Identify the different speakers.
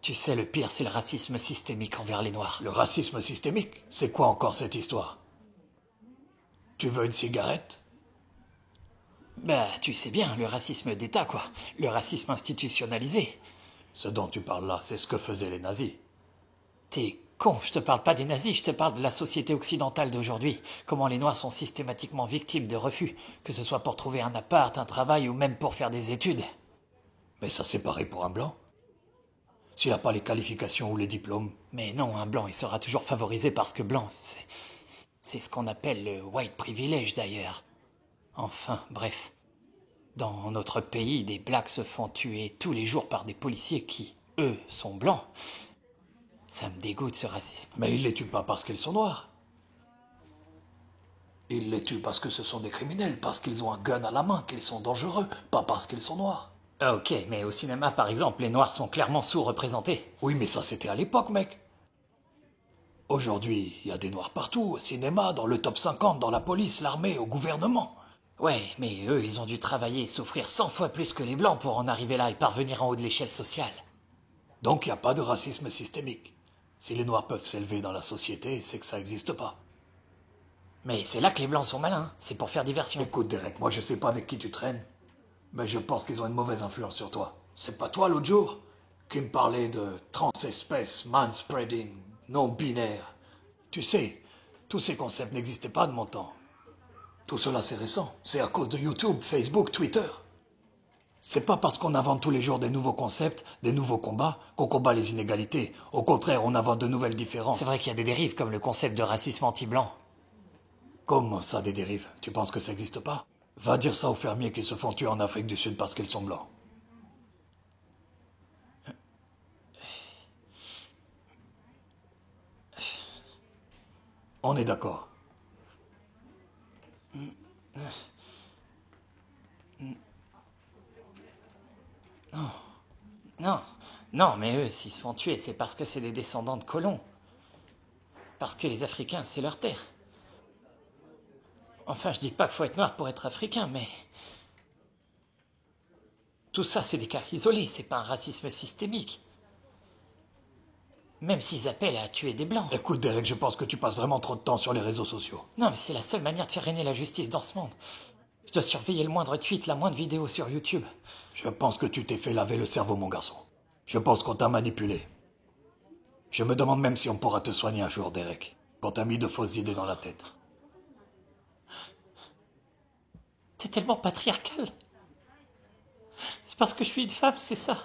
Speaker 1: Tu sais, le pire, c'est le racisme systémique envers les Noirs.
Speaker 2: Le racisme systémique? C'est quoi encore cette histoire? Tu veux une cigarette?
Speaker 1: Bah, tu sais bien, le racisme d'État, quoi. Le racisme institutionnalisé.
Speaker 2: Ce dont tu parles là, c'est ce que faisaient les nazis.
Speaker 1: T'es con, je te parle pas des nazis, je te parle de la société occidentale d'aujourd'hui. Comment les Noirs sont systématiquement victimes de refus, que ce soit pour trouver un appart, un travail ou même pour faire des études.
Speaker 2: Mais ça c'est pareil pour un blanc. S'il n'a pas les qualifications ou les diplômes.
Speaker 1: Mais non, un blanc, il sera toujours favorisé parce que blanc, c'est ce qu'on appelle le white privilege d'ailleurs. Enfin, bref. Dans notre pays, des blacks se font tuer tous les jours par des policiers qui, eux, sont blancs. Ça me dégoûte ce racisme.
Speaker 2: Mais ils les tuent pas parce qu'ils sont noirs. Ils les tuent parce que ce sont des criminels, parce qu'ils ont un gun à la main, qu'ils sont dangereux, pas parce qu'ils sont noirs.
Speaker 1: Ah, ok, mais au cinéma par exemple, les noirs sont clairement sous-représentés.
Speaker 2: Oui, mais ça c'était à l'époque, mec. Aujourd'hui, il y a des noirs partout, au cinéma, dans le top 50, dans la police, l'armée, au gouvernement.
Speaker 1: Ouais, mais eux, ils ont dû travailler et souffrir 100 fois plus que les blancs pour en arriver là et parvenir en haut de l'échelle sociale.
Speaker 2: Donc il n'y a pas de racisme systémique. Si les noirs peuvent s'élever dans la société, c'est que ça n'existe pas.
Speaker 1: Mais c'est là que les blancs sont malins, c'est pour faire diversion.
Speaker 2: Écoute, Derek, moi je sais pas avec qui tu traînes, mais je pense qu'ils ont une mauvaise influence sur toi. C'est pas toi l'autre jour qui me parlait de transespèce, manspreading, non-binaire. Tu sais, tous ces concepts n'existaient pas de mon temps. Tout cela c'est récent. C'est à cause de YouTube, Facebook, Twitter. C'est pas parce qu'on invente tous les jours des nouveaux concepts, des nouveaux combats, qu'on combat les inégalités. Au contraire, on invente de nouvelles différences.
Speaker 1: C'est vrai qu'il y a des dérives comme le concept de racisme anti-blanc.
Speaker 2: Comment ça, des dérives? Tu penses que ça n'existe pas? Va dire ça aux fermiers qui se font tuer en Afrique du Sud parce qu'ils sont blancs. On est d'accord.
Speaker 1: Non, non, mais eux, s'ils se font tuer, c'est parce que c'est des descendants de colons. Parce que les Africains, c'est leur terre. Enfin, je dis pas qu'il faut être noir pour être africain, mais... Tout ça, c'est des cas isolés, c'est pas un racisme systémique. Même s'ils appellent à tuer des blancs.
Speaker 2: Écoute, Derek, je pense que tu passes vraiment trop de temps sur les réseaux sociaux.
Speaker 1: Non, mais c'est la seule manière de faire régner la justice dans ce monde. Je dois surveiller le moindre tweet, la moindre vidéo sur YouTube.
Speaker 2: Je pense que tu t'es fait laver le cerveau, mon garçon. Je pense qu'on t'a manipulé. Je me demande même si on pourra te soigner un jour, Derek. Qu'on t'a mis de fausses idées dans la tête.
Speaker 1: T'es tellement patriarcal. C'est parce que je suis une femme, c'est ça.